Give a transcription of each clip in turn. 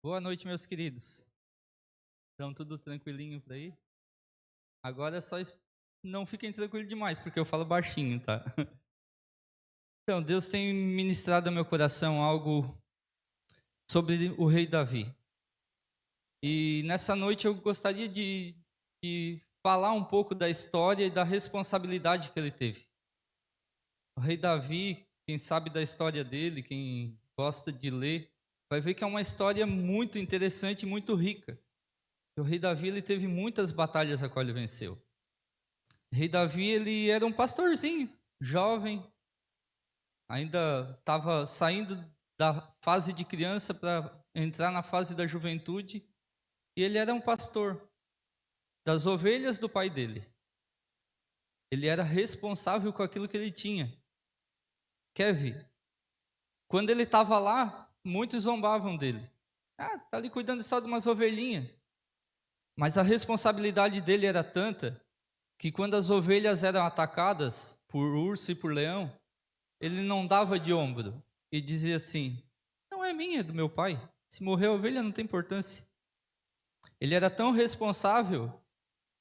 Boa noite, meus queridos. Estão tudo tranquilinho por aí? Agora é só não fiquem tranquilos demais, porque eu falo baixinho, tá? Então, Deus tem ministrado ao meu coração algo sobre o rei Davi. E nessa noite eu gostaria de falar um pouco da história e da responsabilidade que ele teve. O rei Davi, quem sabe da história dele, quem gosta de ler, vai ver que é uma história muito interessante e muito rica. O rei Davi ele teve muitas batalhas a qual ele venceu. O rei Davi ele era um pastorzinho, jovem, ainda estava saindo da fase de criança para entrar na fase da juventude, e ele era um pastor das ovelhas do pai dele. Ele era responsável com aquilo que ele tinha. Kevin, quando ele estava lá, muitos zombavam dele. Ah, tá ali cuidando só de umas ovelhinhas. Mas a responsabilidade dele era tanta que quando as ovelhas eram atacadas por urso e por leão, ele não dava de ombro e dizia assim: não é minha, é do meu pai. Se morrer a ovelha não tem importância. Ele era tão responsável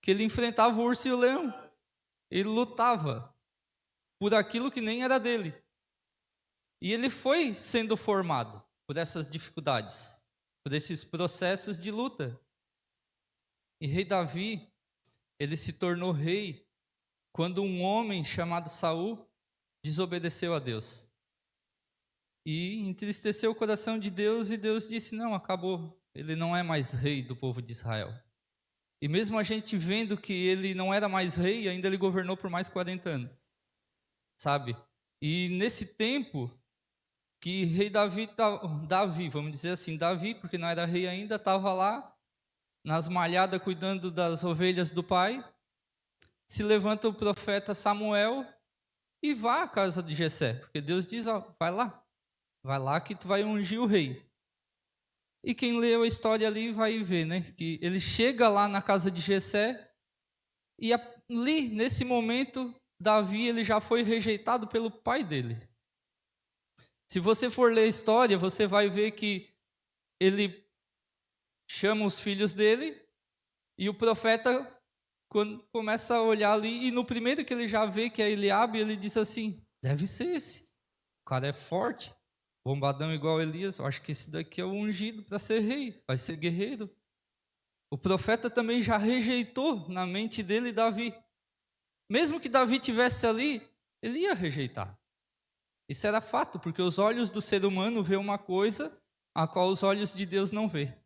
que ele enfrentava o urso e o leão. Ele lutava por aquilo que nem era dele. E ele foi sendo formado por essas dificuldades, por esses processos de luta. E rei Davi, ele se tornou rei quando um homem chamado Saul desobedeceu a Deus. E entristeceu o coração de Deus, e Deus disse: não, acabou, ele não é mais rei do povo de Israel. E mesmo a gente vendo que ele não era mais rei, ainda ele governou por mais 40 anos, sabe? E nesse tempo que rei Davi, vamos dizer assim, Davi, porque não era rei ainda, estava lá nas malhadas cuidando das ovelhas do pai, se levanta o profeta Samuel e vá à casa de Jessé, porque Deus diz: ó, vai lá que tu vai ungir o rei. E quem leu a história ali vai ver, né, que ele chega lá na casa de Jessé e ali, nesse momento, Davi ele já foi rejeitado pelo pai dele. Se você for ler a história, você vai ver que ele chama os filhos dele e o profeta, quando começa a olhar ali, e no primeiro que ele já vê que é Eliabe, ele diz assim: deve ser esse, o cara é forte, bombadão igual Elias, eu acho que esse daqui é o ungido para ser rei, vai ser guerreiro. O profeta também já rejeitou na mente dele Davi. Mesmo que Davi tivesse ali, ele ia rejeitar. Isso era fato, porque os olhos do ser humano vê uma coisa a qual os olhos de Deus não vê.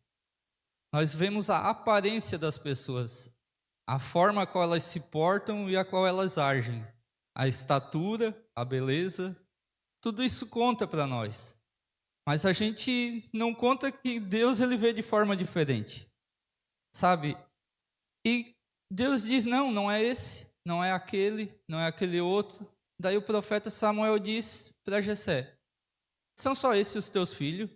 Nós vemos a aparência das pessoas, a forma a qual elas se portam e a qual elas agem, a estatura, a beleza, tudo isso conta para nós. Mas a gente não conta que Deus ele vê de forma diferente, sabe? E Deus diz: não, não é esse, não é aquele outro. Daí o profeta Samuel diz para Jessé: são só esses os teus filhos?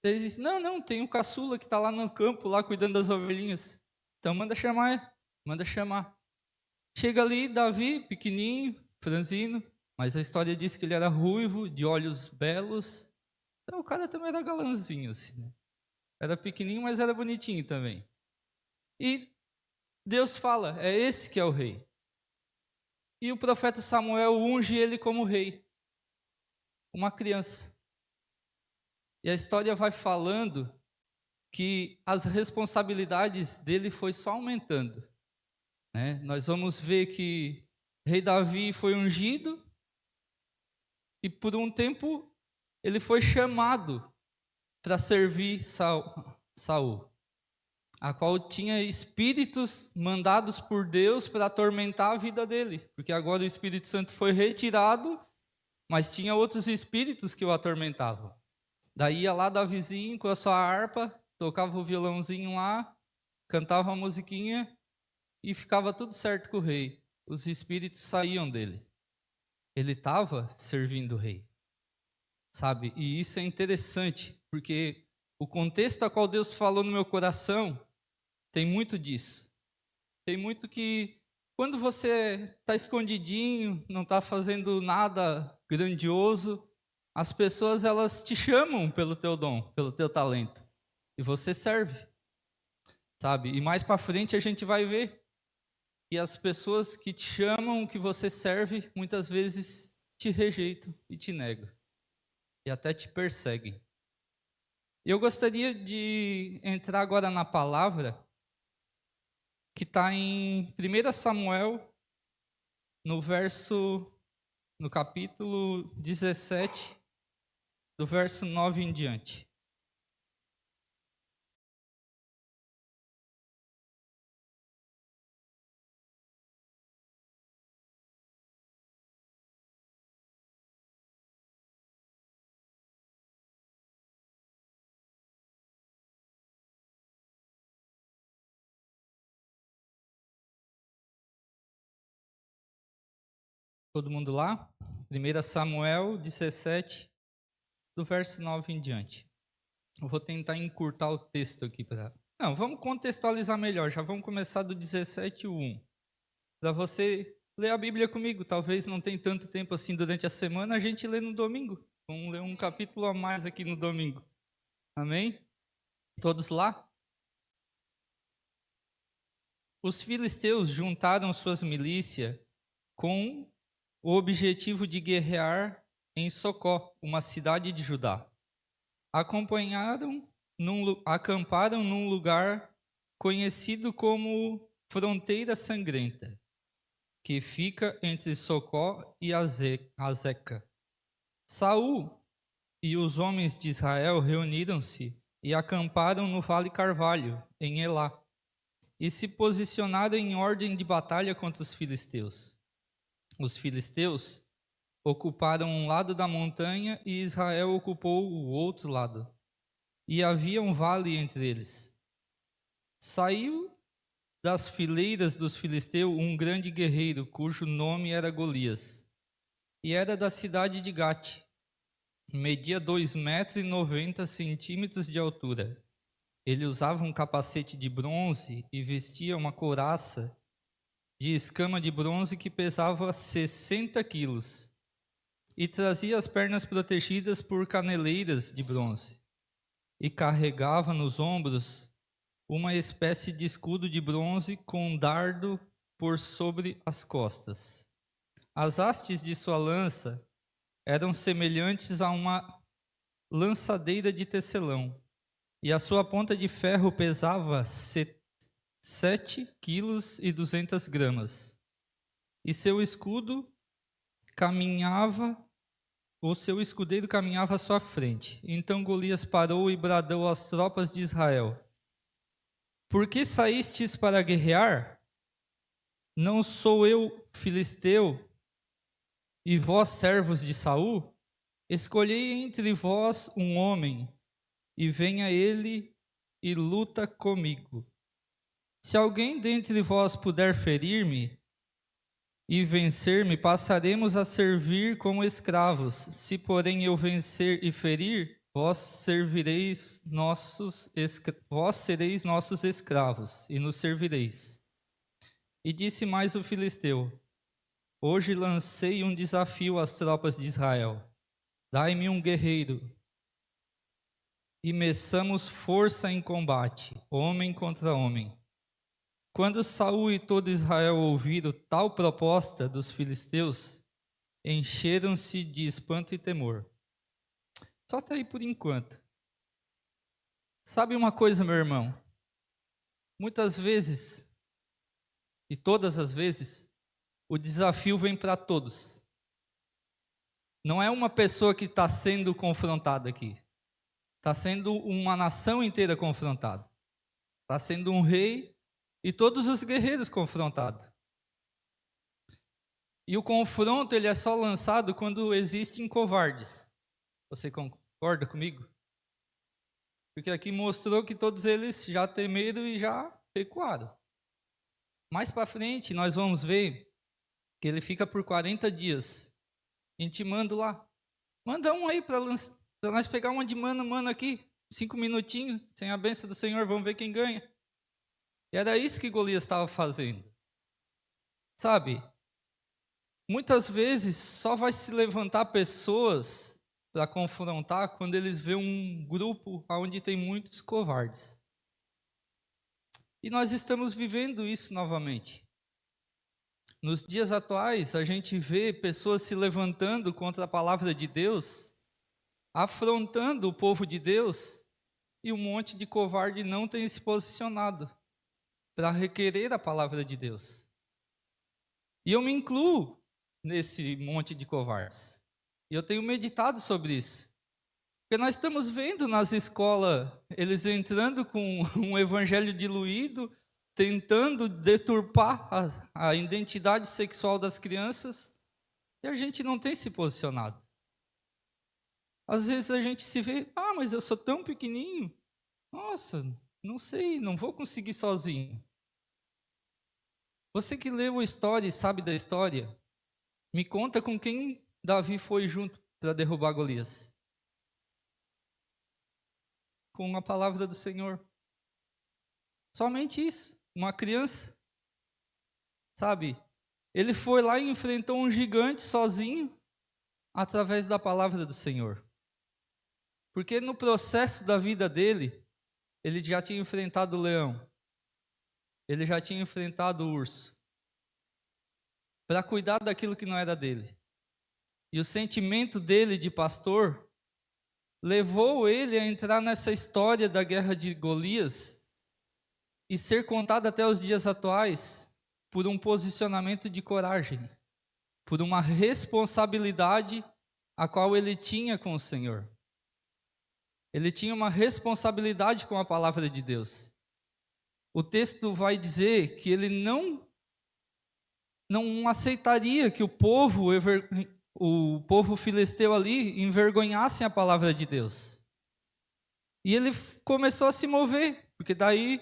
Ele diz: não, tem um caçula que está lá no campo, lá cuidando das ovelhinhas. Então manda chamar, manda chamar. Chega ali Davi, pequenininho, franzino, mas a história diz que ele era ruivo, de olhos belos. Então o cara também era galãzinho, assim, né? Era pequenininho, mas era bonitinho também. E Deus fala: é esse que é o rei. E o profeta Samuel unge ele como rei, uma criança. E a história vai falando que as responsabilidades dele foi só aumentando, né? Nós vamos ver que rei Davi foi ungido e por um tempo ele foi chamado para servir Saul, a qual tinha espíritos mandados por Deus para atormentar a vida dele, porque agora o Espírito Santo foi retirado, mas tinha outros espíritos que o atormentavam. Daí ia lá Davizinho com a sua harpa, tocava o violãozinho lá, cantava uma musiquinha e ficava tudo certo com o rei. Os espíritos saíam dele. Ele estava servindo o rei, sabe? E isso é interessante, porque o contexto a qual Deus falou no meu coração tem muito disso. Tem muito que quando você está escondidinho, não está fazendo nada grandioso, as pessoas elas te chamam pelo teu dom, pelo teu talento. e você serve, sabe? E mais para frente a gente vai ver que as pessoas que te chamam, que você serve, muitas vezes te rejeitam e te negam, e até te perseguem. Eu gostaria de entrar agora na palavra que está em 1 Samuel, no capítulo 17, do verso 9 em diante. Todo mundo lá? 1 Samuel 17, do verso 9 em diante. Eu vou tentar encurtar o texto aqui para. Não, vamos contextualizar melhor. Já vamos começar do 17:1. Para você ler a Bíblia comigo. Talvez não tenha tanto tempo assim durante a semana, a gente lê no domingo. Vamos ler um capítulo a mais aqui no domingo. Amém? Todos lá? Os filisteus juntaram suas milícias com o objetivo de guerrear em Socó, uma cidade de Judá. Acamparam num lugar conhecido como Fronteira Sangrenta, que fica entre Socó e Azeca. Saul e os homens de Israel reuniram-se e acamparam no Vale Carvalho, em Elá, e se posicionaram em ordem de batalha contra os filisteus. Os filisteus ocuparam um lado da montanha e Israel ocupou o outro lado. E havia um vale entre eles. Saiu das fileiras dos filisteus um grande guerreiro, cujo nome era Golias, e era da cidade de Gate. Media 2,90 metros de altura. Ele usava um capacete de bronze e vestia uma couraça de escama de bronze que pesava 60 quilos, e trazia as pernas protegidas por caneleiras de bronze, e carregava nos ombros uma espécie de escudo de bronze com um dardo por sobre as costas. As hastes de sua lança eram semelhantes a uma lançadeira de tecelão, e a sua ponta de ferro pesava 7 quilos e 200 gramas. E seu escudeiro caminhava à sua frente. Então Golias parou e bradou às tropas de Israel: Por que saístes para guerrear? Não sou eu filisteu, e vós servos de Saul? Escolhei entre vós um homem, e venha ele e luta comigo. Se alguém dentre vós puder ferir-me e vencer-me, passaremos a servir como escravos. Se, porém, eu vencer e ferir, vós sereis nossos escravos, e nos servireis. E disse mais o filisteu: Hoje lancei um desafio às tropas de Israel. Dai-me um guerreiro, e meçamos força em combate, homem contra homem. Quando Saul e todo Israel ouviram tal proposta dos filisteus, encheram-se de espanto e temor. Só até aí por enquanto. Sabe uma coisa, meu irmão? Muitas vezes, e todas as vezes, o desafio vem para todos. Não é uma pessoa que está sendo confrontada aqui. Está sendo uma nação inteira confrontada. Está sendo um rei e todos os guerreiros confrontados. E o confronto ele é só lançado quando existem covardes. Você concorda comigo? Porque aqui mostrou que todos eles já temeram e já recuaram. Mais para frente nós vamos ver que ele fica por 40 dias intimando lá. Manda um aí para nós pegar uma de mano aqui, 5 minutinhos, sem a bênção do Senhor, vamos ver quem ganha. E era isso que Golias estava fazendo. Sabe, muitas vezes só vai se levantar pessoas para confrontar quando eles veem um grupo onde tem muitos covardes. E nós estamos vivendo isso novamente. Nos dias atuais, a gente vê pessoas se levantando contra a palavra de Deus, afrontando o povo de Deus, e um monte de covarde não tem se posicionado para requerer a palavra de Deus. E eu me incluo nesse monte de covardes. E eu tenho meditado sobre isso. Porque nós estamos vendo nas escolas, eles entrando com um evangelho diluído, tentando deturpar a identidade sexual das crianças, e a gente não tem se posicionado. Às vezes a gente se vê, mas eu sou tão pequenininho, nossa, não sei, não vou conseguir sozinho. Você que leu a história e sabe da história, me conta com quem Davi foi junto para derrubar Golias. Com a palavra do Senhor. Somente isso. Uma criança. Sabe? Ele foi lá e enfrentou um gigante sozinho, através da palavra do Senhor. Porque no processo da vida dele, ele já tinha enfrentado o leão. Ele já tinha enfrentado o urso. Para cuidar daquilo que não era dele. E o sentimento dele de pastor levou ele a entrar nessa história da guerra de Golias e ser contado até os dias atuais por um posicionamento de coragem, por uma responsabilidade a qual ele tinha com o Senhor. Ele tinha uma responsabilidade com a palavra de Deus. O texto vai dizer que ele não aceitaria que o povo filisteu ali envergonhasse a palavra de Deus. E ele começou a se mover, porque daí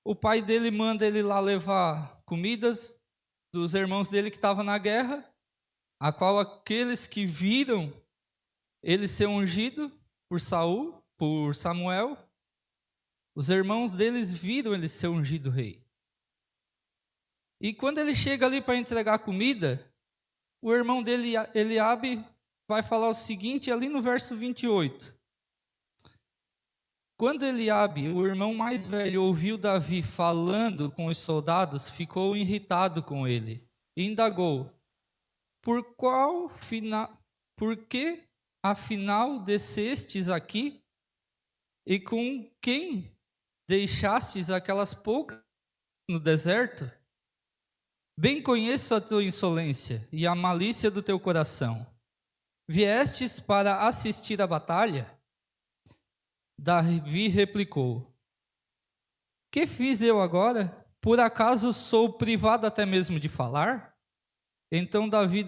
o pai dele manda ele lá levar comidas dos irmãos dele que estavam na guerra, a qual aqueles que viram ele ser ungido por Samuel, os irmãos deles viram ele ser ungido rei. E quando ele chega ali para entregar comida, o irmão dele, Eliabe, vai falar o seguinte, ali no verso 28. Quando Eliabe, o irmão mais velho, ouviu Davi falando com os soldados, ficou irritado com ele e indagou: por que afinal descestes aqui? E com quem deixastes aquelas poucas no deserto? Bem conheço a tua insolência e a malícia do teu coração. Viestes para assistir à batalha? Davi replicou: que fiz eu agora? Por acaso sou privado até mesmo de falar? Então Davi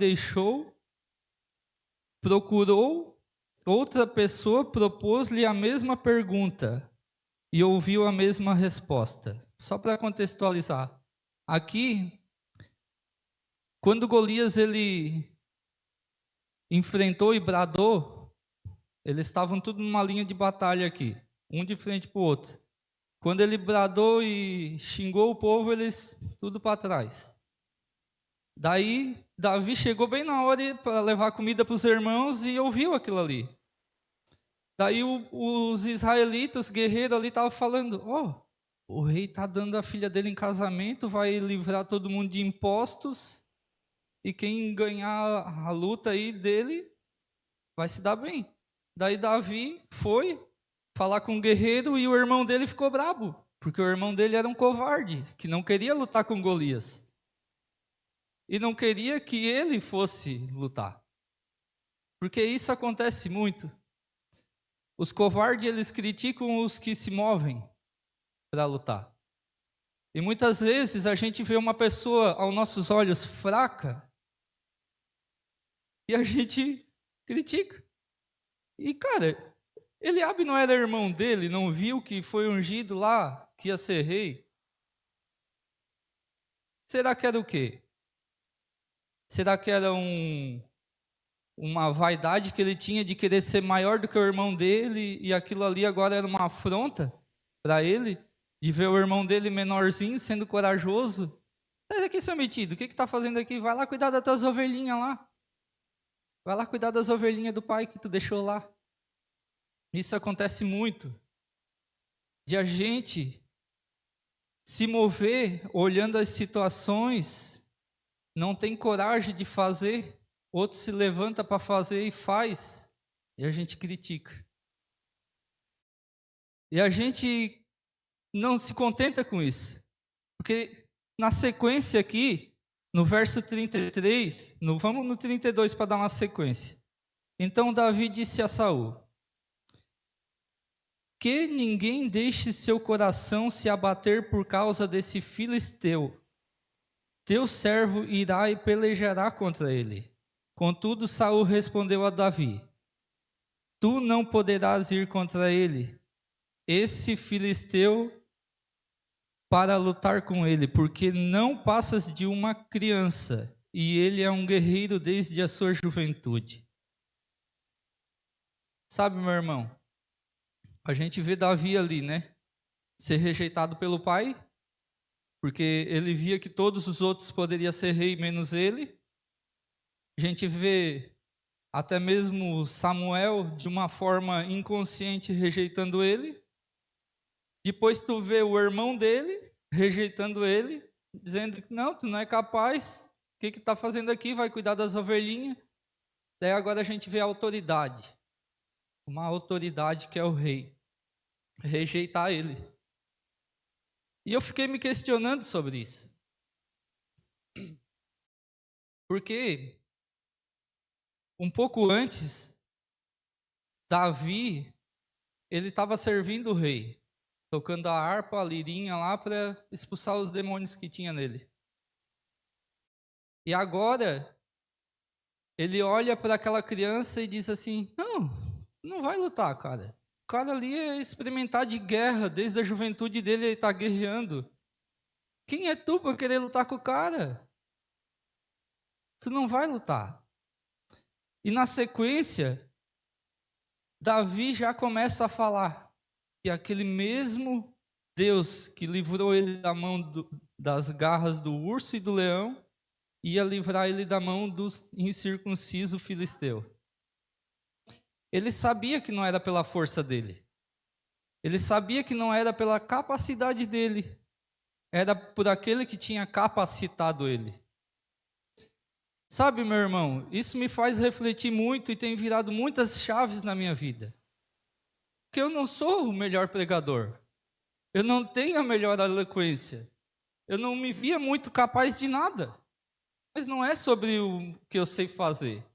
procurou outra pessoa, propôs-lhe a mesma pergunta e ouviu a mesma resposta. Só para contextualizar, aqui, quando Golias ele enfrentou e bradou, eles estavam tudo numa linha de batalha aqui, um de frente para o outro. Quando ele bradou e xingou o povo, eles tudo para trás. Daí, Davi chegou bem na hora para levar comida para os irmãos e ouviu aquilo ali. Daí os israelitas, os guerreiros ali estavam falando: o rei está dando a filha dele em casamento, vai livrar todo mundo de impostos, e quem ganhar a luta aí dele vai se dar bem. Daí Davi foi falar com o guerreiro e o irmão dele ficou brabo, porque o irmão dele era um covarde, que não queria lutar com Golias. E não queria que ele fosse lutar. Porque isso acontece muito. Os covardes, eles criticam os que se movem para lutar. E muitas vezes a gente vê uma pessoa aos nossos olhos fraca e a gente critica. E, cara, Eliabe não era irmão dele, não viu que foi ungido lá, que ia ser rei? Será que era o quê? Será que era uma vaidade que ele tinha de querer ser maior do que o irmão dele, e aquilo ali agora era uma afronta para ele, de ver o irmão dele menorzinho sendo corajoso? Sai daqui, seu metido, o que está fazendo aqui? Vai lá cuidar das tuas ovelhinhas lá. Vai lá cuidar das ovelhinhas do pai que tu deixou lá. Isso acontece muito. De a gente se mover olhando as situações, não tem coragem de fazer, outro se levanta para fazer e faz, e a gente critica. E a gente não se contenta com isso, porque na sequência aqui, no verso 33, vamos no 32 para dar uma sequência. Então Davi disse a Saul: que ninguém deixe seu coração se abater por causa desse filisteu. Teu servo irá e pelejará contra ele. Contudo, Saul respondeu a Davi: tu não poderás ir contra ele, esse filisteu, para lutar com ele, porque não passas de uma criança, e ele é um guerreiro desde a sua juventude. Sabe, meu irmão, a gente vê Davi ali, né? Ser rejeitado pelo pai, porque ele via que todos os outros poderiam ser rei menos ele. A gente vê até mesmo Samuel, de uma forma inconsciente, rejeitando ele. Depois tu vê o irmão dele rejeitando ele, dizendo que não, tu não é capaz, o que está fazendo aqui? Vai cuidar das ovelhinhas. Daí agora a gente vê a autoridade, uma autoridade que é o rei, rejeitar ele. E eu fiquei me questionando sobre isso. Porque um pouco antes, Davi, ele estava servindo o rei, tocando a harpa, a lirinha lá para expulsar os demônios que tinha nele. E agora, ele olha para aquela criança e diz assim: não vai lutar, cara. O cara ali é experimentar de guerra, desde a juventude dele ele está guerreando. Quem é tu para querer lutar com o cara? Tu não vai lutar. E na sequência, Davi já começa a falar que aquele mesmo Deus que livrou ele da mão das garras do urso e do leão, ia livrar ele da mão do incircunciso filisteu. Ele sabia que não era pela força dele. Ele sabia que não era pela capacidade dele. Era por aquele que tinha capacitado ele. Sabe, meu irmão, isso me faz refletir muito e tem virado muitas chaves na minha vida. Porque eu não sou o melhor pregador. Eu não tenho a melhor eloquência. Eu não me via muito capaz de nada. Mas não é sobre o que eu sei fazer.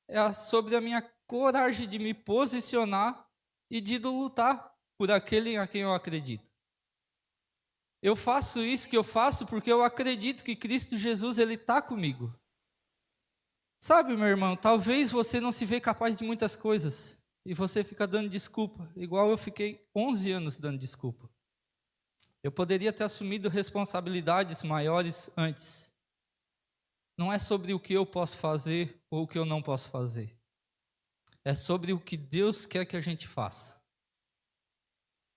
É sobre a minha coragem de me posicionar e de lutar por aquele a quem eu acredito. Eu faço isso que eu faço porque eu acredito que Cristo Jesus, Ele está comigo. Sabe, meu irmão, talvez você não se vê capaz de muitas coisas e você fica dando desculpa, igual eu fiquei 11 anos dando desculpa. Eu poderia ter assumido responsabilidades maiores antes. Não é sobre o que eu posso fazer ou o que eu não posso fazer. É sobre o que Deus quer que a gente faça.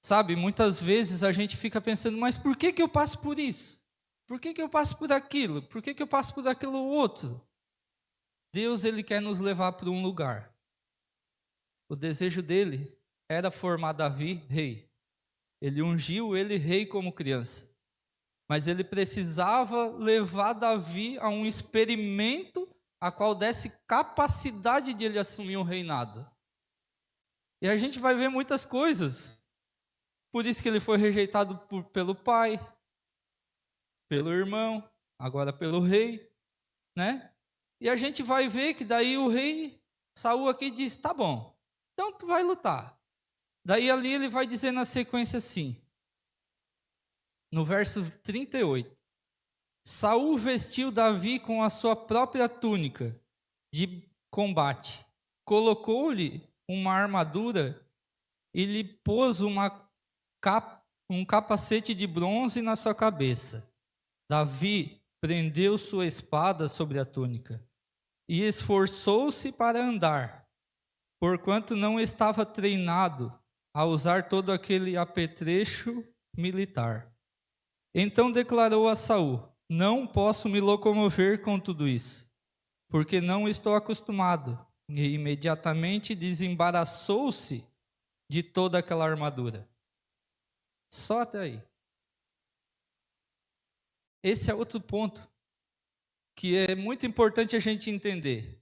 Sabe, muitas vezes a gente fica pensando, mas por que eu passo por isso? Por que eu passo por aquilo? Por que eu passo por aquilo outro? Deus, Ele quer nos levar para um lugar. O desejo dele era formar Davi rei. Ele ungiu ele rei como criança. Mas ele precisava levar Davi a um experimento a qual desse capacidade de ele assumir um reinado. E a gente vai ver muitas coisas. Por isso que ele foi rejeitado pelo pai, pelo irmão, agora pelo rei, né? E a gente vai ver que daí o rei Saul aqui diz: tá bom, então tu vai lutar. Daí ali ele vai dizer na sequência assim, no verso 38. Saul vestiu Davi com a sua própria túnica de combate, colocou-lhe uma armadura e lhe pôs um capacete de bronze na sua cabeça. Davi prendeu sua espada sobre a túnica e esforçou-se para andar, porquanto não estava treinado a usar todo aquele apetrecho militar. Então declarou a Saul: não posso me locomover com tudo isso. porque não estou acostumado. E imediatamente desembaraçou-se de toda aquela armadura. Só até aí. Esse é outro ponto que é muito importante a gente entender.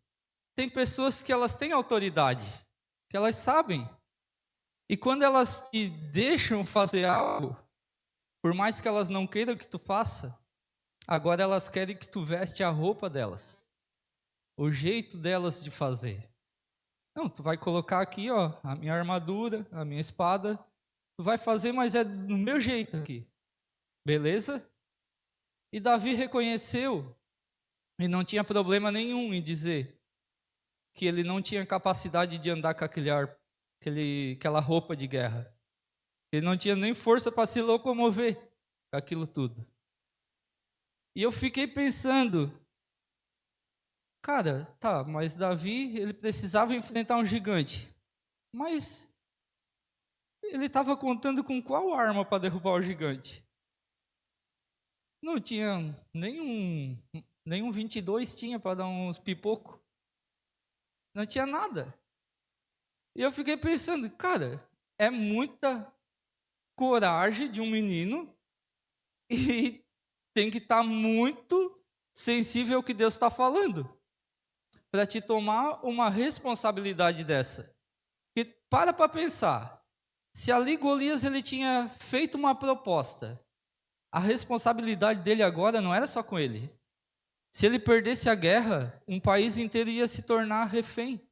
Tem pessoas que elas têm autoridade, que elas sabem. E quando elas te deixam fazer algo, por mais que elas não queiram que tu faça, agora elas querem que tu veste a roupa delas, o jeito delas de fazer. Não, tu vai colocar aqui, ó, a minha armadura, a minha espada, tu vai fazer, mas é do meu jeito aqui. Beleza? E Davi reconheceu, e não tinha problema nenhum em dizer que ele não tinha capacidade de andar com aquela roupa de guerra. Ele não tinha nem força para se locomover com aquilo tudo. E eu fiquei pensando, cara, tá, mas Davi, ele precisava enfrentar um gigante. Mas ele estava contando com qual arma para derrubar o gigante? Não tinha nenhum 22 tinha para dar uns pipoco. Não tinha nada. E eu fiquei pensando, cara, é muita coragem de um menino e tem que estar muito sensível ao que Deus está falando para te tomar uma responsabilidade dessa. E para pensar, se ali Golias ele tinha feito uma proposta, a responsabilidade dele agora não era só com ele. Se ele perdesse a guerra, um país inteiro ia se tornar refém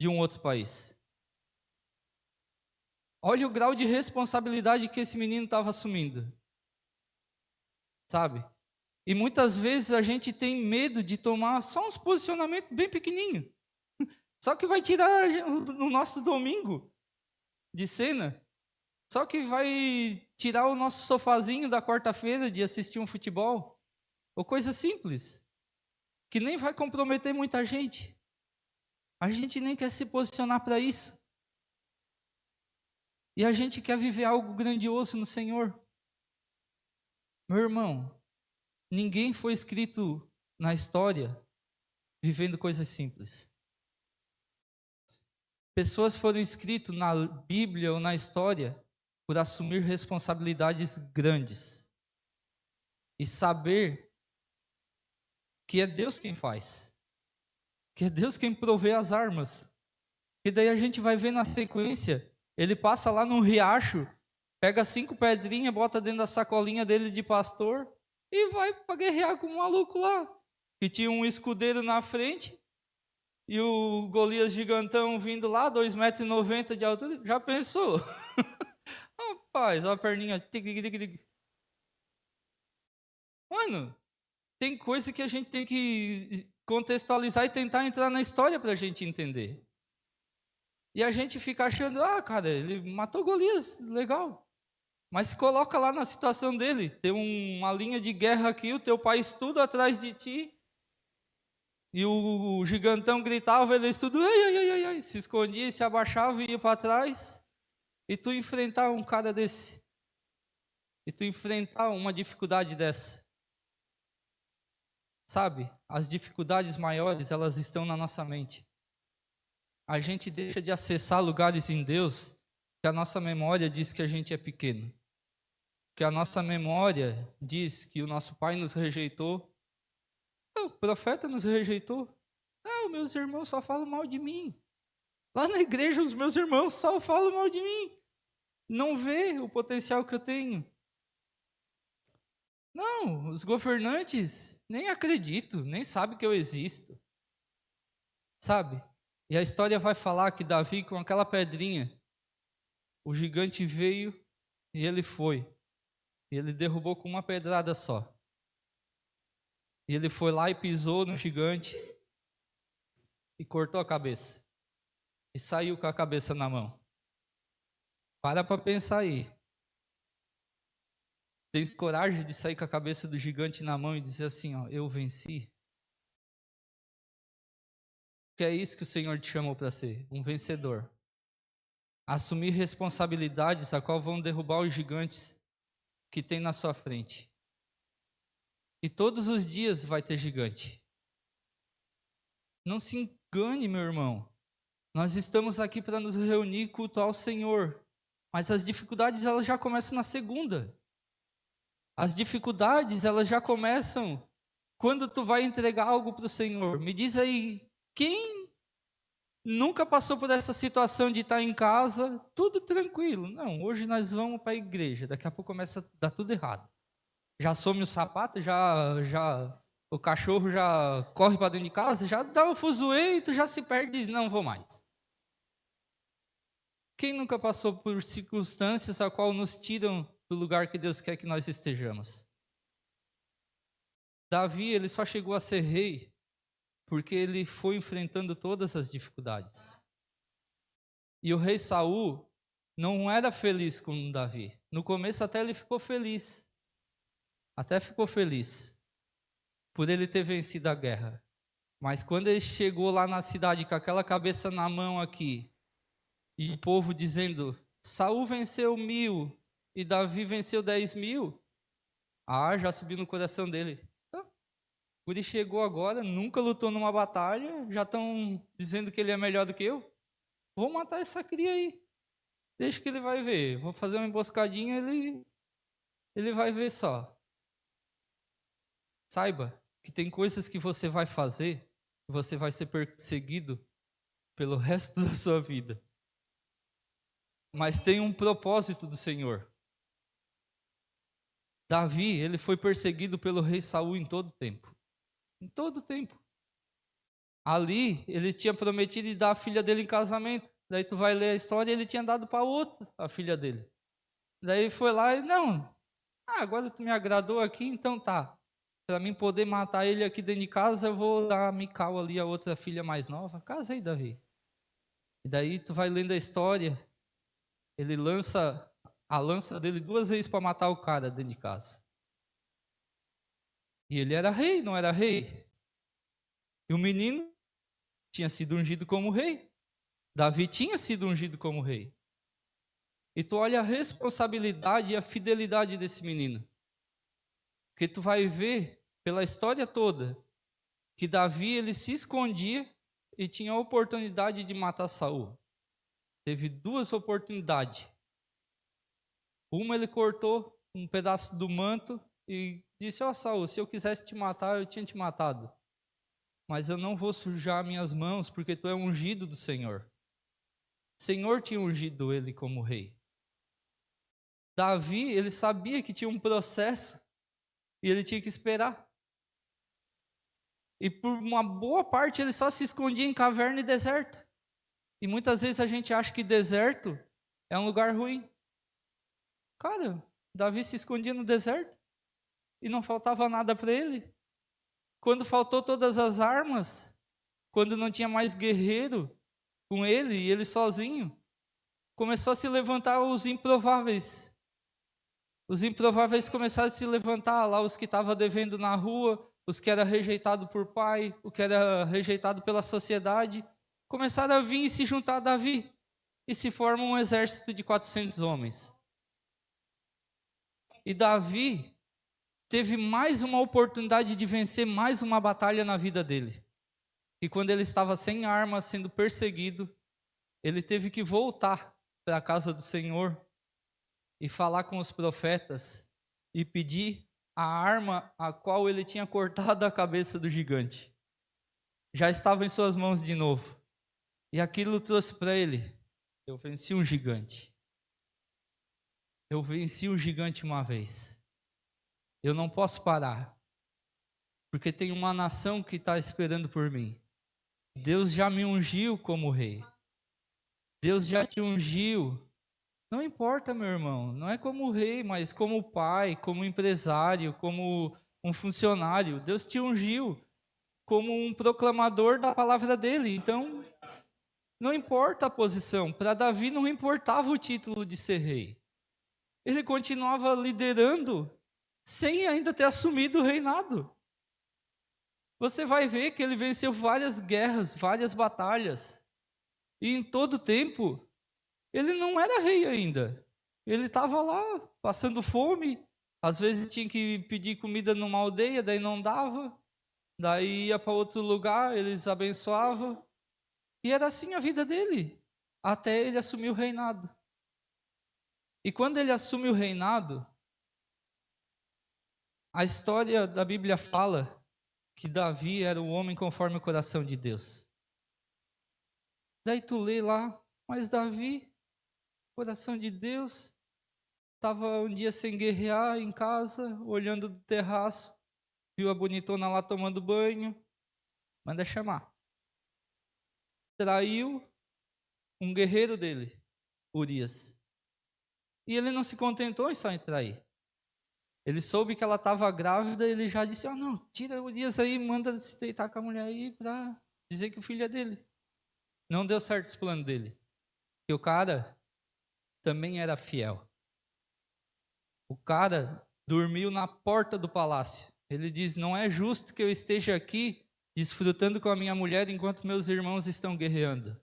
de um outro país. Olha o grau de responsabilidade que esse menino estava assumindo. Sabe? E muitas vezes a gente tem medo de tomar só uns posicionamentos bem pequenininhos. Só que vai tirar o nosso domingo de cena. Só que vai tirar o nosso sofazinho da quarta-feira de assistir um futebol. Ou coisa simples. Que nem vai comprometer muita gente. A gente nem quer se posicionar para isso. E a gente quer viver algo grandioso no Senhor. Meu irmão, ninguém foi escrito na história vivendo coisas simples. Pessoas foram escritas na Bíblia ou na história por assumir responsabilidades grandes. E saber que é Deus quem faz. Que é Deus quem provê as armas. E daí a gente vai ver na sequência, ele passa lá num riacho, pega 5 pedrinhas, bota dentro da sacolinha dele de pastor e vai para guerrear com um maluco lá. Que tinha um escudeiro na frente e o Golias gigantão vindo lá, 2,90 m de altura. Já pensou? Rapaz, a perninha. Mano, tem coisa que a gente tem que contextualizar e tentar entrar na história para a gente entender. E a gente fica achando, cara, ele matou Golias, legal. Mas se coloca lá na situação dele, tem uma linha de guerra aqui, o teu país tudo atrás de ti, e o gigantão gritava, eles tudo, ai, se escondia, se abaixava e ia para trás, e tu enfrentar um cara desse, e tu enfrentar uma dificuldade dessa. Sabe, as dificuldades maiores, elas estão na nossa mente. A gente deixa de acessar lugares em Deus que a nossa memória diz que a gente é pequeno. Que a nossa memória diz que o nosso pai nos rejeitou. O profeta nos rejeitou. Não, meus irmãos só falam mal de mim. Lá na igreja, os meus irmãos só falam mal de mim. Não vê o potencial que eu tenho. Não, os governantes nem acreditam, nem sabem que eu existo. Sabe? E a história vai falar que Davi, com aquela pedrinha, o gigante veio e ele foi. E ele derrubou com uma pedrada só. E ele foi lá e pisou no gigante e cortou a cabeça. E saiu com a cabeça na mão. Para pensar aí. Tens coragem de sair com a cabeça do gigante na mão e dizer assim, eu venci? Que é isso que o Senhor te chamou para ser, um vencedor. Assumir responsabilidades a qual vão derrubar os gigantes que tem na sua frente. E todos os dias vai ter gigante. Não se engane, meu irmão. Nós estamos aqui para nos reunir e cultuar o Senhor. Mas as dificuldades, elas já começam na segunda. As dificuldades, elas já começam quando tu vai entregar algo para o Senhor. Me diz aí, quem nunca passou por essa situação de estar em casa, tudo tranquilo? Não, hoje nós vamos para a igreja, daqui a pouco começa a dar tudo errado. Já some o sapato, o cachorro já corre para dentro de casa, já dá um fuzuê e tu já se perde e diz, não vou mais. Quem nunca passou por circunstâncias a qual nos tiram do lugar que Deus quer que nós estejamos? Davi, ele só chegou a ser rei porque ele foi enfrentando todas as dificuldades. E o rei Saul não era feliz com Davi. No começo até ele ficou feliz. Até ficou feliz por ele ter vencido a guerra. Mas quando ele chegou lá na cidade com aquela cabeça na mão aqui, e o povo dizendo, Saul venceu 1000 e Davi venceu 10.000, já subiu no coração dele. Ele chegou agora, nunca lutou numa batalha, já estão dizendo que ele é melhor do que eu. Vou matar essa cria aí. Deixa que ele vai ver. Vou fazer uma emboscadinha, ele vai ver só. Saiba que tem coisas que você vai fazer, você vai ser perseguido pelo resto da sua vida. Mas tem um propósito do Senhor. Davi, ele foi perseguido pelo rei Saul em todo tempo. Em todo tempo. Ali, ele tinha prometido dar a filha dele em casamento. Daí tu vai ler a história, ele tinha dado para outra, a filha dele. Daí foi lá e, não, agora tu me agradou aqui, então tá. Para mim poder matar ele aqui dentro de casa, eu vou dar a Mical ali, a outra filha mais nova. Casei, Davi. E daí tu vai lendo a história, ele lança a lança dele 2 vezes para matar o cara dentro de casa. E ele era rei, não era rei? E o menino tinha sido ungido como rei. Davi tinha sido ungido como rei. E tu olha a responsabilidade e a fidelidade desse menino. Porque tu vai ver, pela história toda, que Davi, ele se escondia e tinha a oportunidade de matar Saul. Teve 2 oportunidades. Uma, ele cortou um pedaço do manto e disse, Saul, se eu quisesse te matar, eu tinha te matado. Mas eu não vou sujar minhas mãos, porque tu é ungido do Senhor. O Senhor tinha ungido ele como rei. Davi, ele sabia que tinha um processo e ele tinha que esperar. E por uma boa parte ele só se escondia em caverna e deserto. E muitas vezes a gente acha que deserto é um lugar ruim. Cara, Davi se escondia no deserto e não faltava nada para ele. Quando faltou todas as armas, quando não tinha mais guerreiro com ele e ele sozinho, começou a se levantar os improváveis. Os improváveis começaram a se levantar lá, os que estavam devendo na rua, os que eram rejeitados por pai, o que era rejeitado pela sociedade, começaram a vir e se juntar a Davi. E se forma um exército de 400 homens. E Davi teve mais uma oportunidade de vencer mais uma batalha na vida dele. E quando ele estava sem armas, sendo perseguido, ele teve que voltar para a casa do Senhor e falar com os profetas e pedir a arma a qual ele tinha cortado a cabeça do gigante. Já estava em suas mãos de novo. E aquilo trouxe para ele, eu venci um gigante. Eu venci um gigante uma vez. Eu não posso parar, porque tem uma nação que está esperando por mim. Deus já me ungiu como rei. Deus já te ungiu. Não importa, meu irmão, não é como rei, mas como pai, como empresário, como um funcionário. Deus te ungiu como um proclamador da palavra dele. Então, não importa a posição. Para Davi não importava o título de ser rei. Ele continuava liderando sem ainda ter assumido o reinado. Você vai ver que ele venceu várias guerras, várias batalhas. E em todo tempo, ele não era rei ainda. Ele estava lá, passando fome. Às vezes tinha que pedir comida numa aldeia, daí não dava. Daí ia para outro lugar, eles abençoavam. E era assim a vida dele, até ele assumir o reinado. E quando ele assume o reinado, a história da Bíblia fala que Davi era o homem conforme o coração de Deus. Daí tu lê lá, mas Davi, coração de Deus, estava um dia sem guerrear em casa, olhando do terraço, viu a bonitona lá tomando banho, manda chamar. Traiu um guerreiro dele, Urias. E ele não se contentou em só em trair. Ele soube que ela estava grávida, ele já disse, não, tira Urias aí, manda se deitar com a mulher aí para dizer que o filho é dele. Não deu certo esse plano dele. Porque o cara também era fiel. O cara dormiu na porta do palácio. Ele diz, não é justo que eu esteja aqui desfrutando com a minha mulher enquanto meus irmãos estão guerreando.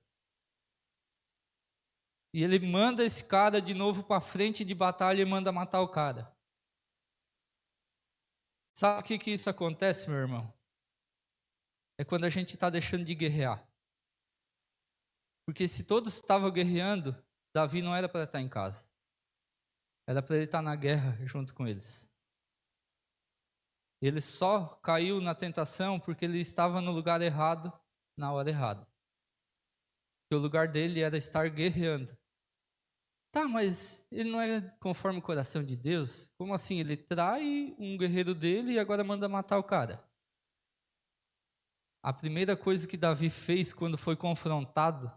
E ele manda esse cara de novo para frente de batalha e manda matar o cara. Sabe o que isso acontece, meu irmão? É quando a gente está deixando de guerrear. Porque se todos estavam guerreando, Davi não era para estar em casa. Era para ele estar na guerra junto com eles. Ele só caiu na tentação porque ele estava no lugar errado, na hora errada. Porque o lugar dele era estar guerreando. Tá, mas ele não é conforme o coração de Deus? Como assim? Ele trai um guerreiro dele e agora manda matar o cara? A primeira coisa que Davi fez quando foi confrontado,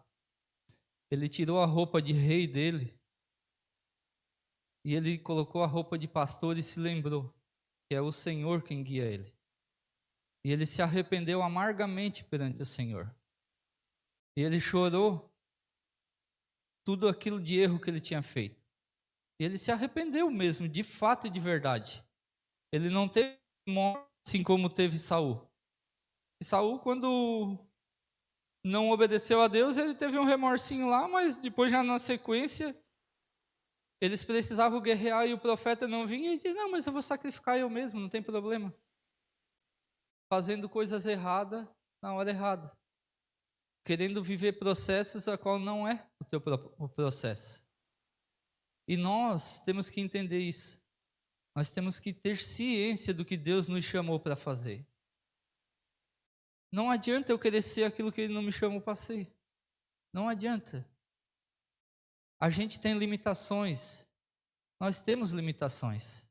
ele tirou a roupa de rei dele e ele colocou a roupa de pastor e se lembrou que é o Senhor quem guia ele. E ele se arrependeu amargamente perante o Senhor. E ele chorou tudo aquilo de erro que ele tinha feito. E ele se arrependeu mesmo, de fato e de verdade. Ele não teve morte assim como teve Saul. E Saul, quando não obedeceu a Deus, ele teve um remorsinho lá, mas depois já na sequência, eles precisavam guerrear e o profeta não vinha e disse, não, mas eu vou sacrificar eu mesmo, não tem problema. Fazendo coisas erradas na hora errada. Querendo viver processos a qual não é o processo. E nós temos que entender isso. Nós temos que ter ciência do que Deus nos chamou para fazer. Não adianta eu querer ser aquilo que Ele não me chamou para ser. Não adianta. A gente tem limitações. Nós temos limitações.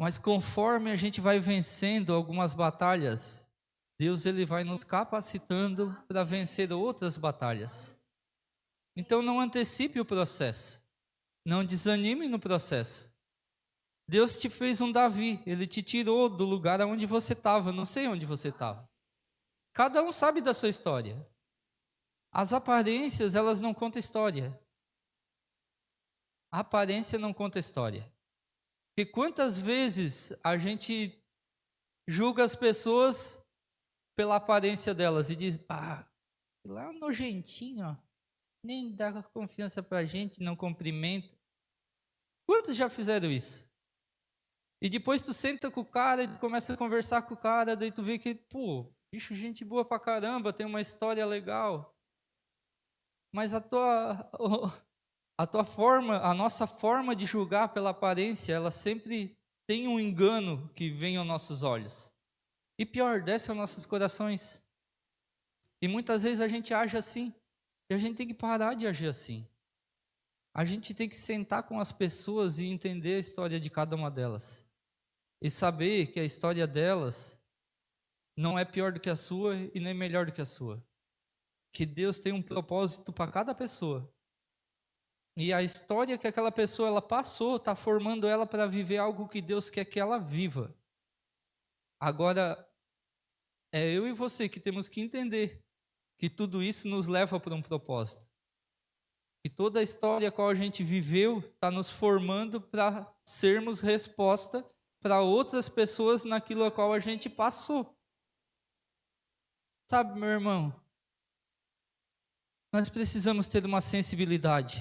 Mas conforme a gente vai vencendo algumas batalhas, Deus ele vai nos capacitando para vencer outras batalhas. Então não antecipe o processo. Não desanime no processo. Deus te fez um Davi. Ele te tirou do lugar onde você estava. Não sei onde você estava. Cada um sabe da sua história. As aparências, elas não contam história. A aparência não conta história. Porque quantas vezes a gente julga as pessoas pela aparência delas e diz, lá nojentinho, ó, nem dá confiança pra gente, não cumprimenta. Quantos já fizeram isso? E depois tu senta com o cara e tu começa a conversar com o cara, daí tu vê que, bicho, gente boa pra caramba, tem uma história legal. Mas a tua forma, a nossa forma de julgar pela aparência, ela sempre tem um engano que vem aos nossos olhos. E pior, desce aos nossos corações. E muitas vezes a gente age assim. E a gente tem que parar de agir assim. A gente tem que sentar com as pessoas e entender a história de cada uma delas. E saber que a história delas não é pior do que a sua e nem melhor do que a sua. Que Deus tem um propósito para cada pessoa. E a história que aquela pessoa ela passou está formando ela para viver algo que Deus quer que ela viva. Agora, é eu e você que temos que entender que tudo isso nos leva para um propósito. Que toda a história a qual a gente viveu está nos formando para sermos resposta para outras pessoas naquilo a qual a gente passou. Sabe, meu irmão? Nós precisamos ter uma sensibilidade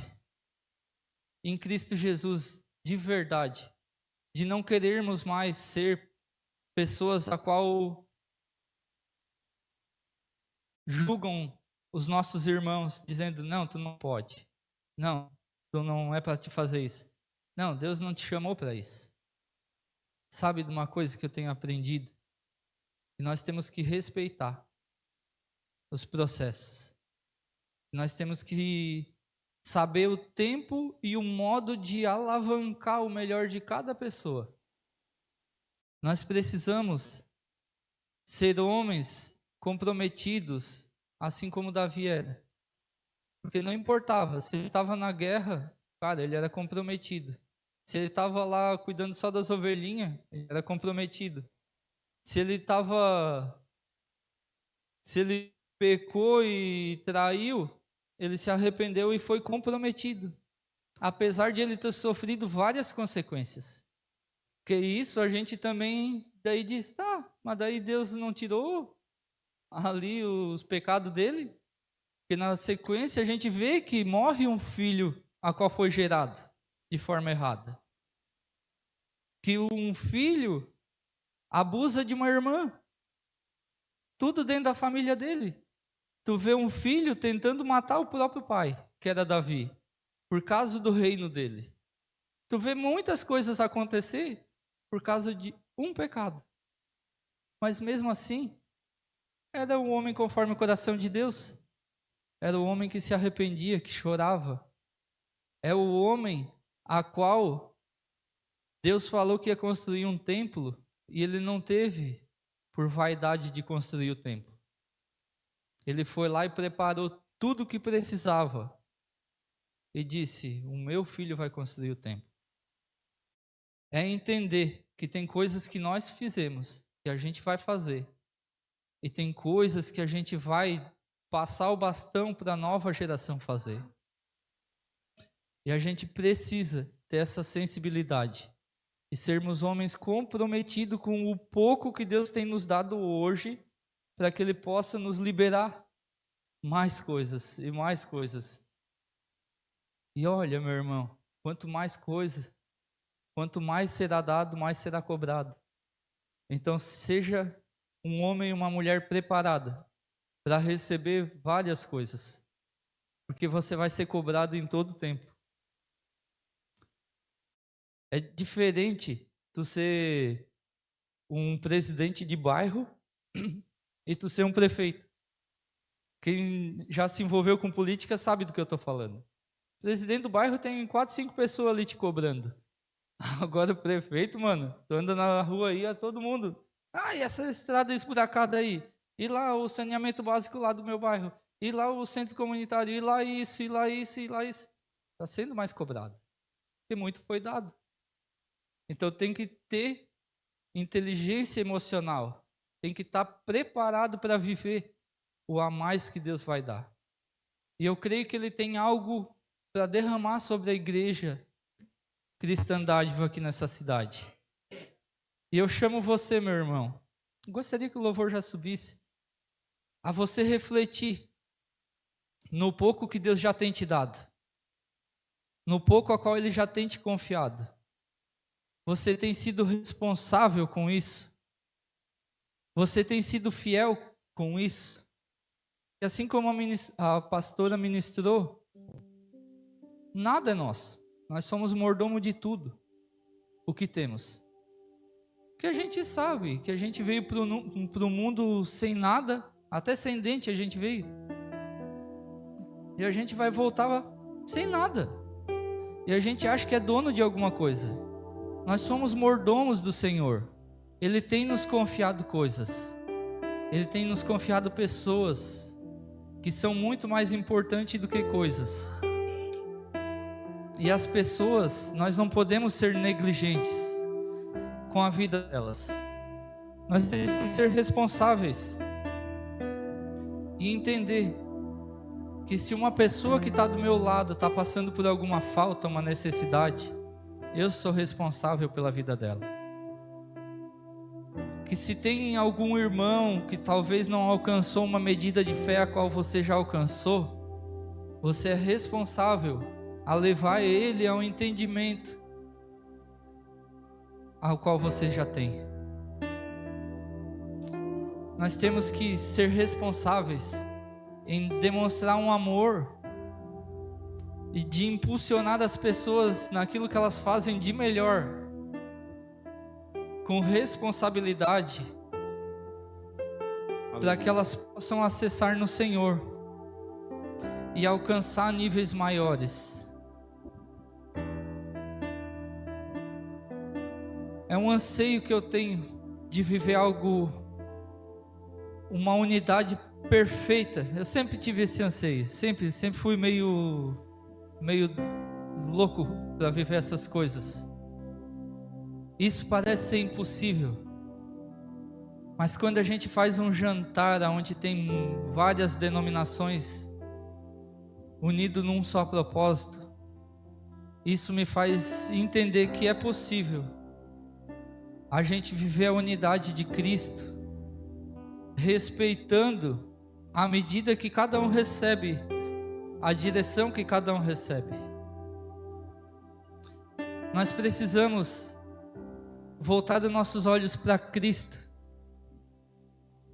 em Cristo Jesus de verdade, de não querermos mais ser pessoas a qual julgam os nossos irmãos, dizendo, não, tu não pode. Não, tu não é para te fazer isso. Não, Deus não te chamou para isso. Sabe de uma coisa que eu tenho aprendido? Que nós temos que respeitar os processos. Nós temos que saber o tempo e o modo de alavancar o melhor de cada pessoa. Nós precisamos ser homens comprometidos, assim como Davi era. Porque não importava, se ele estava na guerra, cara, ele era comprometido. Se ele estava lá cuidando só das ovelhinhas, ele era comprometido. Se ele pecou e traiu, ele se arrependeu e foi comprometido. Apesar de ele ter sofrido várias consequências. Porque isso a gente também daí diz, tá, mas daí Deus não tirou ali os pecados dele? Porque na sequência a gente vê que morre um filho a qual foi gerado de forma errada. Que um filho abusa de uma irmã. Tudo dentro da família dele. Tu vê um filho tentando matar o próprio pai, que era Davi, por causa do reino dele. Tu vê muitas coisas acontecer por causa de um pecado. Mas mesmo assim, era um homem conforme o coração de Deus. Era o homem que se arrependia, que chorava. É o homem a qual Deus falou que ia construir um templo e ele não teve por vaidade de construir o templo. Ele foi lá e preparou tudo o que precisava e disse, o meu filho vai construir o templo. É entender que tem coisas que nós fizemos, que a gente vai fazer, e tem coisas que a gente vai passar o bastão para a nova geração fazer. E a gente precisa ter essa sensibilidade e sermos homens comprometidos com o pouco que Deus tem nos dado hoje, para que Ele possa nos liberar mais coisas e mais coisas. E olha, meu irmão, quanto mais coisa, quanto mais será dado, mais será cobrado. Então seja um homem e uma mulher preparada para receber várias coisas, porque você vai ser cobrado em todo o tempo. É diferente tu ser um presidente de bairro e tu ser um prefeito. Quem já se envolveu com política sabe do que eu estou falando. O presidente do bairro tem 4, 5 pessoas ali te cobrando. Agora o prefeito, mano, tu anda na rua aí, a todo mundo. Ah, e essa estrada esburacada aí? E lá o saneamento básico lá do meu bairro? E lá o centro comunitário? E lá isso, e lá isso, e lá isso? Está sendo mais cobrado. Porque muito foi dado. Então tem que ter inteligência emocional. Tem que estar preparado para viver o a mais que Deus vai dar. E eu creio que Ele tem algo para derramar sobre a igreja cristandade aqui nessa cidade. E eu chamo você, meu irmão. Gostaria que o louvor já subisse. A você refletir no pouco que Deus já tem te dado. No pouco a qual Ele já tem te confiado. Você tem sido responsável com isso? Você tem sido fiel com isso? E assim como a pastora ministrou, nada é nosso. Nós somos mordomo de tudo o que temos. Porque a gente sabe que a gente veio para o mundo sem nada, até sem dente a gente veio. E a gente vai voltar sem nada. E a gente acha que é dono de alguma coisa. Nós somos mordomos do Senhor. Ele tem nos confiado coisas. Ele tem nos confiado pessoas que são muito mais importantes do que coisas. E as pessoas, nós não podemos ser negligentes com a vida delas. Nós temos que ser responsáveis e entender que se uma pessoa que está do meu lado está passando por alguma falta, uma necessidade, eu sou responsável pela vida dela. Que se tem algum irmão que talvez não alcançou uma medida de fé a qual você já alcançou, você é responsável a levar ele ao entendimento ao qual você já tem. Nós temos que ser responsáveis em demonstrar um amor e de impulsionar as pessoas naquilo que elas fazem de melhor, com responsabilidade, para que elas possam acessar no Senhor e alcançar níveis maiores. É um anseio que eu tenho de viver algo, uma unidade perfeita. Eu sempre tive esse anseio, sempre fui meio louco para viver essas coisas. Isso parece ser impossível, mas quando a gente faz um jantar onde tem várias denominações unido num só propósito, isso me faz entender que é possível a gente viver a unidade de Cristo, respeitando a medida que cada um recebe, a direção que cada um recebe. Nós precisamos voltar os nossos olhos para Cristo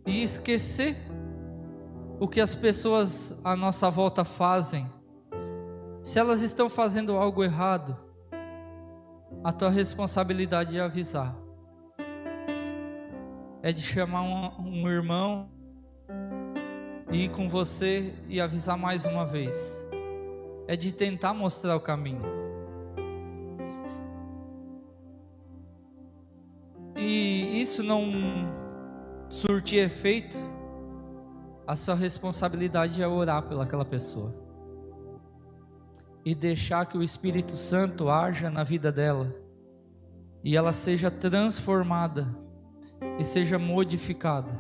e esquecer o que as pessoas à nossa volta fazem. Se elas estão fazendo algo errado, a tua responsabilidade é avisar, é de chamar um irmão e ir com você e avisar mais uma vez, é de tentar mostrar o caminho. E isso não surtir efeito, a sua responsabilidade é orar pelaquela pessoa e deixar que o Espírito Santo haja na vida dela e ela seja transformada e seja modificada.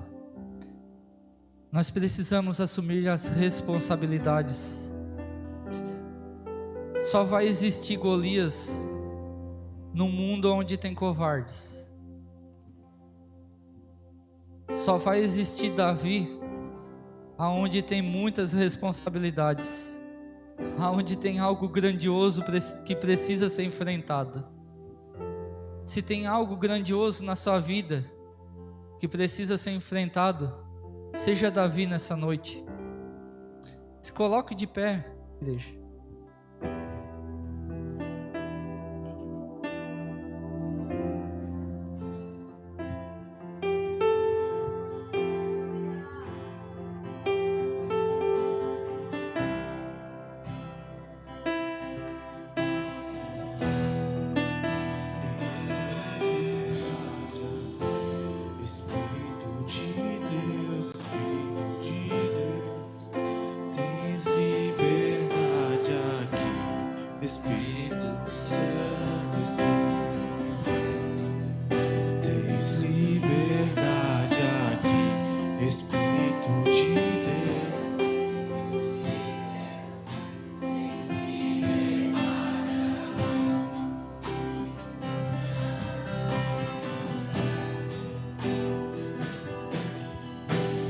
Nós precisamos assumir as responsabilidades. Só vai existir Golias no mundo onde tem covardes. Só vai existir Davi aonde tem muitas responsabilidades, aonde tem algo grandioso que precisa ser enfrentado. Se tem algo grandioso na sua vida que precisa ser enfrentado, seja Davi nessa noite. Se coloque de pé, igreja.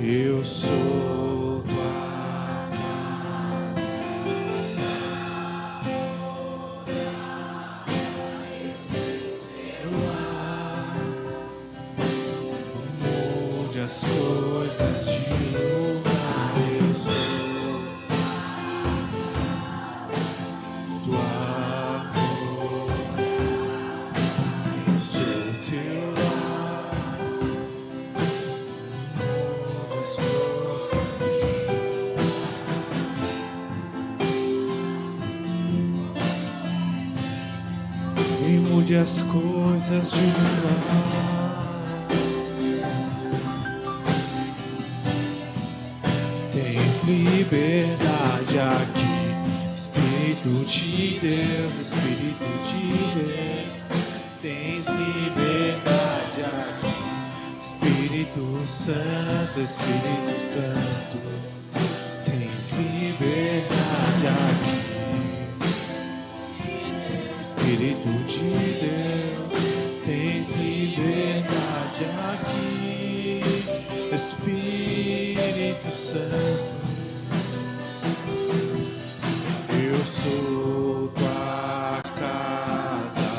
Eu sou tua casa, mude as coisas de lugar. Eu sou tua casa, eu sou teu lar. Mude as coisas de lugar. Tens liberdade aqui, Espírito de Deus, Espírito de Deus. Tens liberdade aqui, Espírito Santo, Espírito Santo. Tens liberdade aqui, Espírito de Deus, tens liberdade aqui, Espírito Santo. Eu sou tua casa,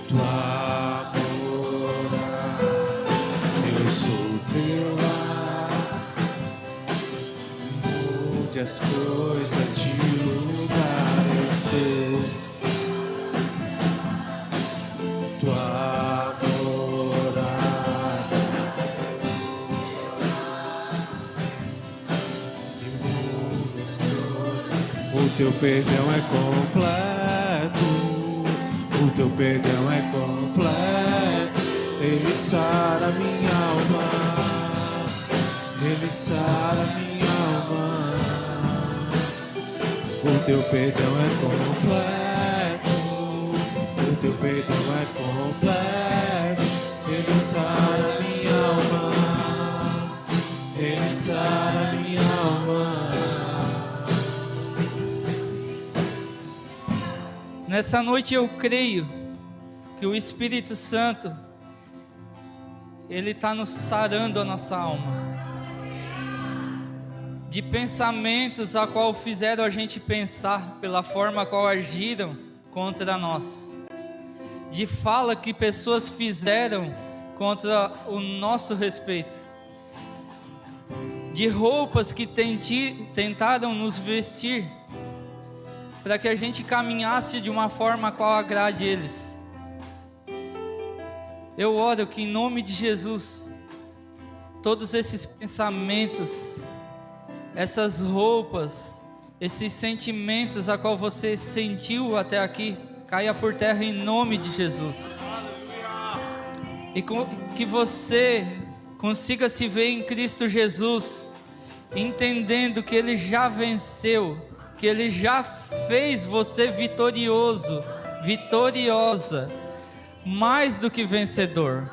tua morada, eu sou teu lar. entre as coisas de lugar. Eu sou tua morada. E mudas coisas. O teu perdão é completo. O teu perdão é completo. Ele sara minha alma. Ele sara minha alma. O teu perdão é completo. O teu perdão é completo. Ele sara minha alma. Ele sara minha alma. Nessa noite eu creio que o Espírito Santo, Ele está nos sarando a nossa alma. De pensamentos a qual fizeram a gente pensar, pela forma a qual agiram contra nós. De fala que pessoas fizeram contra o nosso respeito. De roupas que tentaram nos vestir para que a gente caminhasse de uma forma a qual agrade eles. Eu oro que em nome de Jesus, todos esses pensamentos, essas roupas, esses sentimentos a qual você sentiu até aqui, caia por terra em nome de Jesus. E que você consiga se ver em Cristo Jesus, entendendo que Ele já venceu, que Ele já fez você vitorioso, vitoriosa, mais do que vencedor.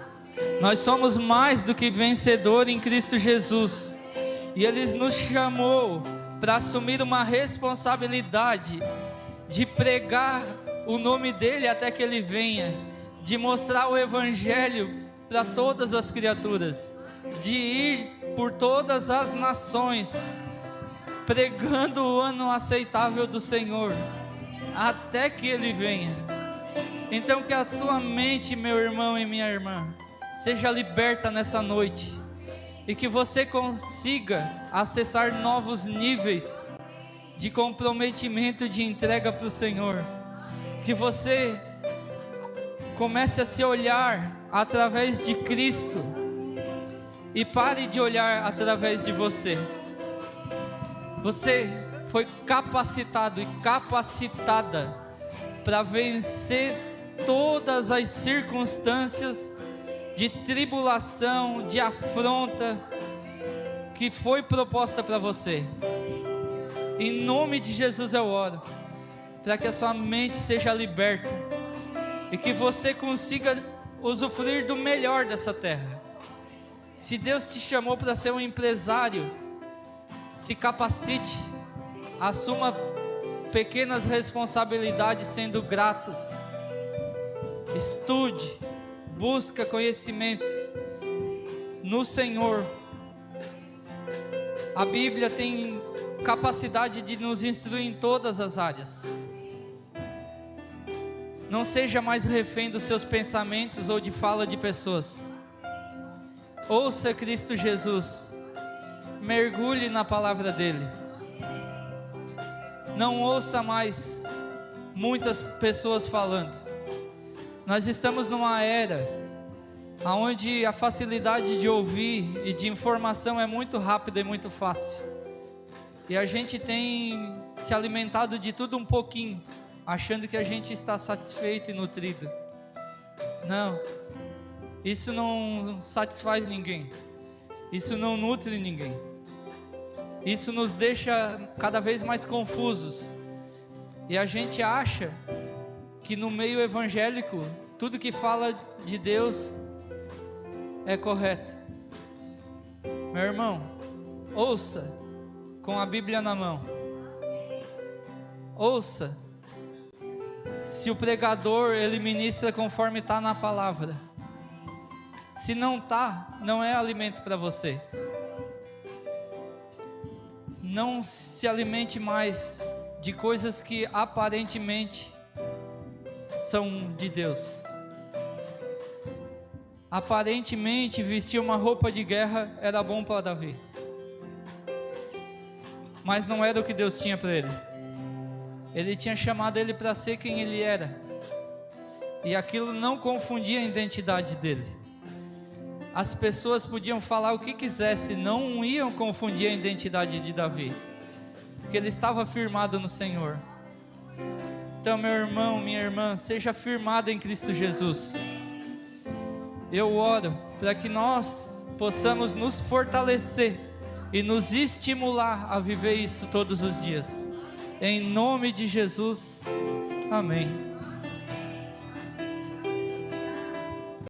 Nós somos mais do que vencedor em Cristo Jesus. E Ele nos chamou para assumir uma responsabilidade de pregar o nome dEle até que Ele venha, de mostrar o Evangelho para todas as criaturas, de ir por todas as nações, pregando o ano aceitável do Senhor, até que Ele venha. Então que a tua mente, meu irmão e minha irmã, seja liberta nessa noite, e que você consiga acessar novos níveis de comprometimento, de entrega para o Senhor. Que você comece a se olhar através de Cristo e pare de olhar através de você. Você foi capacitado e capacitada para vencer todas as circunstâncias de tribulação, de afronta que foi proposta para você. Em nome de Jesus eu oro para que a sua mente seja liberta e que você consiga usufruir do melhor dessa terra. Se Deus te chamou para ser um empresário, se capacite, assuma pequenas responsabilidades sendo gratos, estude, busca conhecimento no Senhor. A Bíblia tem capacidade de nos instruir em todas as áreas. Não seja mais refém dos seus pensamentos ou de fala de pessoas. Ouça Cristo Jesus, mergulhe na palavra dele. Não ouça mais muitas pessoas falando. Nós estamos numa era onde a facilidade de ouvir e de informação é muito rápida e muito fácil. E a gente tem se alimentado de tudo um pouquinho, achando que a gente está satisfeito e nutrido. Não, isso não satisfaz ninguém. Isso não nutre ninguém. Isso nos deixa cada vez mais confusos. E a gente acha que no meio evangélico, tudo que fala de Deus é correto. Meu irmão, ouça com a Bíblia na mão. Ouça. Se o pregador, ele ministra conforme está na palavra. Se não está, não é alimento para você. Não se alimente mais de coisas que aparentemente são de Deus. Aparentemente vestir uma roupa de guerra era bom para Davi, mas não era o que Deus tinha para ele. Ele tinha chamado ele para ser quem ele era, e aquilo não confundia a identidade dele. As pessoas podiam falar o que quisessem, não iam confundir a identidade de Davi, porque ele estava firmado no Senhor. Então, meu irmão, minha irmã, seja firmado em Cristo Jesus. Eu oro para que nós possamos nos fortalecer e nos estimular a viver isso todos os dias. Em nome de Jesus, amém.